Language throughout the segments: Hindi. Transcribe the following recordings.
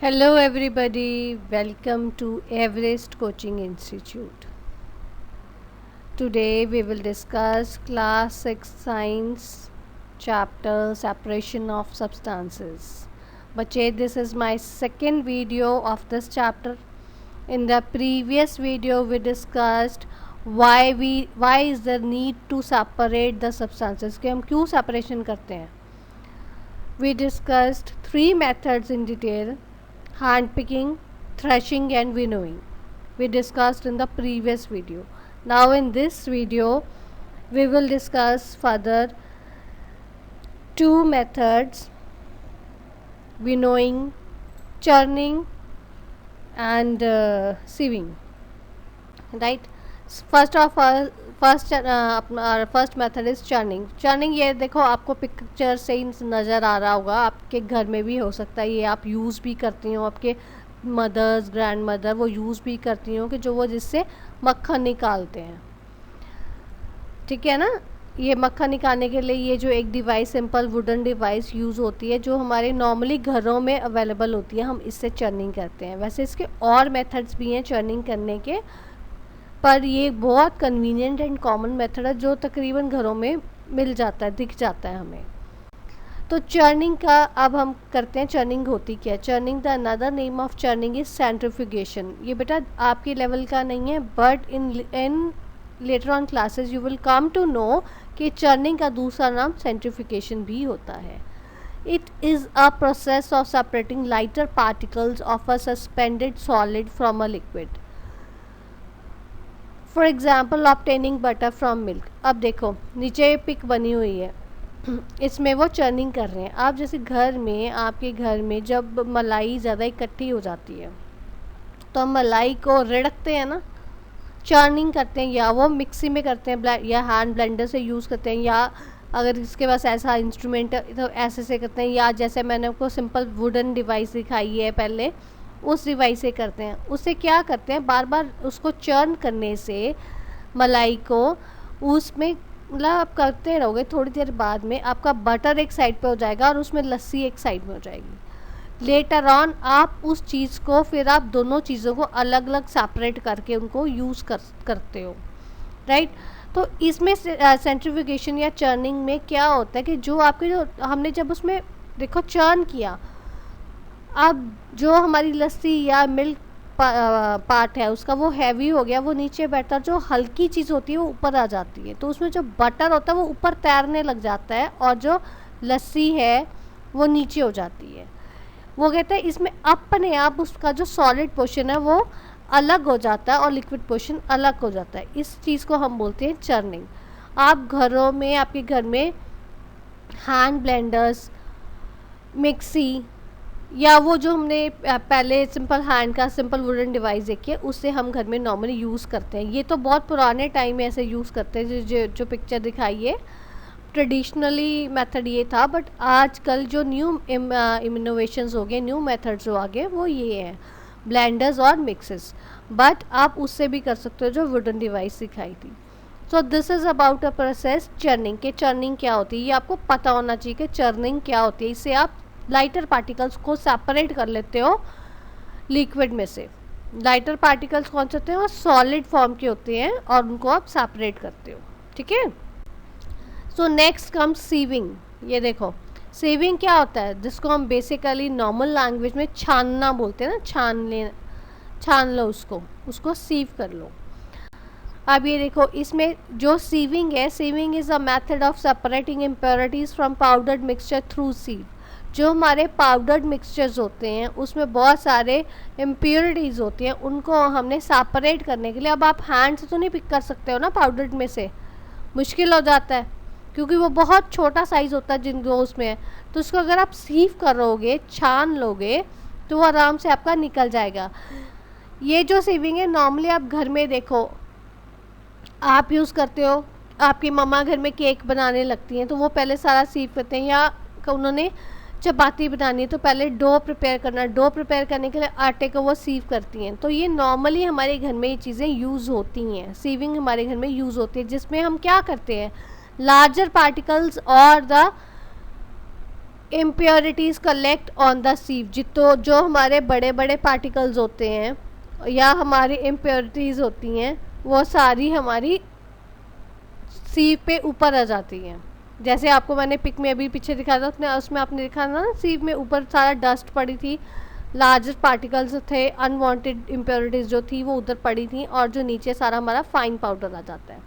Hello everybody, welcome to Everest Coaching Institute. Today we will discuss class 6 science chapter separation of substances. Bache, this is my second video of this chapter. In the previous video we discussed why is the need to separate the substances कि हम क्यों separation करते हैं. We discussed 3 methods in detail: hand picking, threshing and winnowing. We discussed in the previous video. Now in this video we will discuss further 2 methods: winnowing, churning and sieving. Right? First of all, first method is churning. Churning ये देखो, आपको पिक्चर से ही नज़र आ रहा होगा, आपके घर में भी हो सकता है, ये आप यूज़ भी करती हो, आपके मदर्स ग्रैंड मदर वो यूज़ भी करती हो कि जो वो जिससे मक्खन निकालते हैं. ठीक है ना. ये मक्खन निकालने के लिए ये जो एक device, simple wooden device use होती है, जो हमारे नॉर्मली घरों में अवेलेबल होती है, हम इससे चर्निंग करते हैं. वैसे इसके और मेथड्स भी हैं चर्निंग करने के, पर ये बहुत कन्वीनियंट एंड कॉमन मेथड है जो तकरीबन घरों में मिल जाता है, दिख जाता है हमें. तो चर्निंग का अब हम करते हैं. चर्निंग होती क्या है? Churning the another name of churning is centrifugation. ये बेटा आपके लेवल का नहीं है, but in later on classes you will come to know कि चर्निंग का दूसरा नाम सेंट्रीफ्यूगेशन भी होता है. It is a process of separating lighter particles of a suspended solid from a liquid. For example obtaining butter from milk. अब देखो नीचे पिक बनी हुई है, इसमें वो चर्निंग कर रहे हैं. आप जैसे घर में, आपके घर में जब मलाई ज़्यादा इकट्ठी हो जाती है तो हम मलाई को रिड़कते हैं ना, चर्निंग करते हैं, या वो मिक्सी में करते हैं, या हैंड ब्लेंडर से यूज़ करते हैं, या अगर इसके पास ऐसा इंस्ट्रूमेंट है तो ऐसे से करते हैं, या जैसे मैंने आपको सिंपल वुडन डिवाइस दिखाई है पहले, उस डिवाइस से करते हैं. उससे क्या करते हैं, बार बार उसको चर्न करने से मलाई को उसमें, मतलब आप करते रहोगे, थोड़ी देर बाद में आपका बटर एक साइड पे हो जाएगा और उसमें लस्सी एक साइड में हो जाएगी. लेटर ऑन आप उस चीज़ को, फिर आप दोनों चीज़ों को अलग अलग सेपरेट करके उनको यूज़ करते हो. राइट. तो इसमें सेंट्रीफ्यूगेशन या चर्निंग में क्या होता है कि जो आपके, जो हमने जब उसमें देखो चर्न किया, अब जो हमारी लस्सी या मिल्क पार्ट है उसका वो हैवी हो गया, वो नीचे बैठता, जो हल्की चीज़ होती है वो ऊपर आ जाती है, तो उसमें जो बटर होता है वो ऊपर तैरने लग जाता है और जो लस्सी है वो नीचे हो जाती है. वो कहते हैं इसमें अपने आप उसका जो सॉलिड पोर्शन है वो अलग हो जाता है और लिक्विड पोर्शन अलग हो जाता है. इस चीज़ को हम बोलते हैं चर्निंग. आप घरों में, आपके घर में हैंड ब्लेंडर्स, मिक्सी, या वो जो हमने पहले सिंपल हैंड का सिंपल वुडन डिवाइस देखी है, उससे हम घर में नॉर्मली यूज़ करते हैं. ये तो बहुत पुराने टाइम में ऐसे यूज़ करते हैं, जो पिक्चर दिखाई है ट्रेडिशनली मेथड ये था, बट आजकल जो न्यू इनोवेशंस हो गए, न्यू मेथड्स जो आ गए, वो ये है ब्लेंडर्स और मिक्सेस. बट आप उससे भी कर सकते हो जो वुडन डिवाइस दिखाई थी. So this is about a process churning. के चर्निंग क्या होती है ये आपको पता होना चाहिए कि चर्निंग क्या होती है. इससे आप लाइटर पार्टिकल्स को सेपरेट कर लेते हो लिक्विड में से. लाइटर पार्टिकल्स कौन से होते हैं, वो सॉलिड फॉर्म के होते हैं और उनको आप सेपरेट करते हो. ठीक है. So next come sieving. ये देखो सीविंग क्या होता है, जिसको हम बेसिकली नॉर्मल लैंग्वेज में छानना बोलते हैं ना, छान लो उसको सीव कर लो. अब ये देखो इसमें जो सीविंग है, sieving is a method of separating impurities from powdered mixture through sieve. जो हमारे पाउडर्ड मिक्सचर्स होते हैं उसमें बहुत सारे इम्प्योरिटीज़ होती हैं, उनको हमने सेपरेट करने के लिए, अब आप हैंड से तो नहीं पिक कर सकते हो ना पाउडर्ड में से, मुश्किल हो जाता है क्योंकि वो बहुत छोटा साइज़ होता है जिन जो उसमें है. तो उसको अगर आप सीव करोगे, छान लोगे, तो वो आराम से आपका निकल जाएगा. ये जो सीविंग है नॉर्मली आप घर में देखो आप यूज़ करते हो. आपकी मम्मा घर में केक बनाने लगती हैं तो वो पहले सारा सीव करते हैं, या उन्होंने चपाती बनानी है तो पहले डो प्रिपेयर करना, डो प्रिपेयर करने के लिए आटे को वो सीव करती हैं. तो ये नॉर्मली हमारे घर में ये चीज़ें यूज़ होती हैं. सीविंग हमारे घर में यूज़ होती है, जिसमें हम क्या करते हैं, लार्जर पार्टिकल्स और the impurities collect on the सीव, जितो जो हमारे बड़े बड़े पार्टिकल्स होते हैं या हमारी इम्प्योरिटीज़ होती हैं वो सारी हमारी सीव पे ऊपर आ जाती हैं। जैसे आपको मैंने पिक में अभी पीछे दिखाया था, उसमें आपने देखा था ना, सीव में ऊपर सारा डस्ट पड़ी थी, लार्जेस्ट पार्टिकल्स थे, अनवांटेड इम्प्योरिटीज़ जो थी वो उधर पड़ी थी, और जो नीचे सारा हमारा फाइन पाउडर आ जाता है।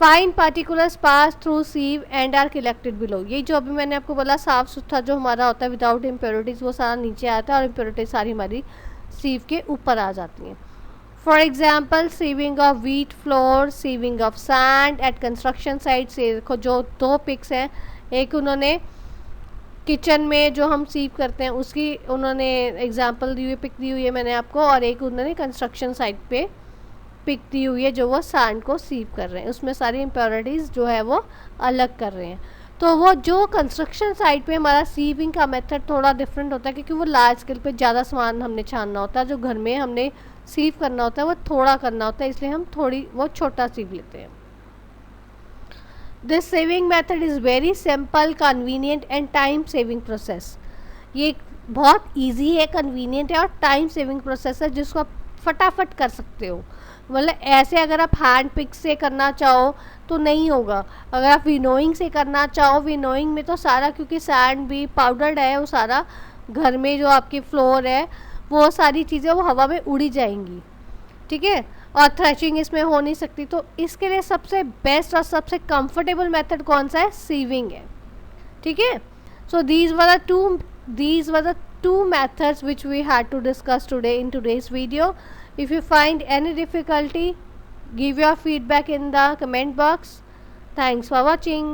Fine particulars pass through sieve and are collected below. ये जो अभी मैंने आपको बोला साफ़ सुथरा जो हमारा होता है विदाउट इम्प्योरिटीज़ वो सारा नीचे आता है, और इम्प्योरिटीज सारी हमारी सीव के ऊपर आ जाती हैं। For example sieving of wheat flour, sieving of sand at construction site से। देखो जो दो पिक्स हैं, एक उन्होंने किचन में जो हम सीव करते हैं उसकी उन्होंने एग्जांपल दी हुई, पिक दी हुई है मैंने आपको, और एक उन्होंने कंस्ट्रक्शन साइट पे पिक दी हुई है जो वो सैंड को सीव कर रहे हैं, उसमें सारी इम्प्योरिटीज़ जो है वो अलग कर रहे हैं। तो वो जो कंस्ट्रक्शन साइट पे हमारा सीविंग का मेथड थोड़ा डिफरेंट होता है, क्योंकि वो लार्ज स्केल पे ज़्यादा सामान हमने छानना होता है, जो घर में हमने सीव करना होता है वो थोड़ा करना होता है, इसलिए हम थोड़ी वो छोटा सीव लेते हैं। This saving method is very simple, convenient and time saving process. ये बहुत इजी है, कन्वीनियंट है और टाइम सेविंग प्रोसेस है, जिसको आप फटाफट कर सकते हो। मतलब ऐसे अगर आप हैंड पिक से करना चाहो तो नहीं होगा, अगर आप विनोइंग से करना चाहो, विनोइंग में तो सारा, क्योंकि सैंड भी पाउडर्ड है, वो सारा घर में जो आपकी फ्लोर है वो सारी चीज़ें वो हवा में उड़ी जाएंगी, ठीक है, और थ्रेशिंग इसमें हो नहीं सकती। तो इसके लिए सबसे बेस्ट और सबसे कंफर्टेबल मेथड कौन सा है? सीविंग है, ठीक है। So these were the two methods which we had to discuss today in today's video. If you find any difficulty, give your feedback in the comment box. Thanks for watching.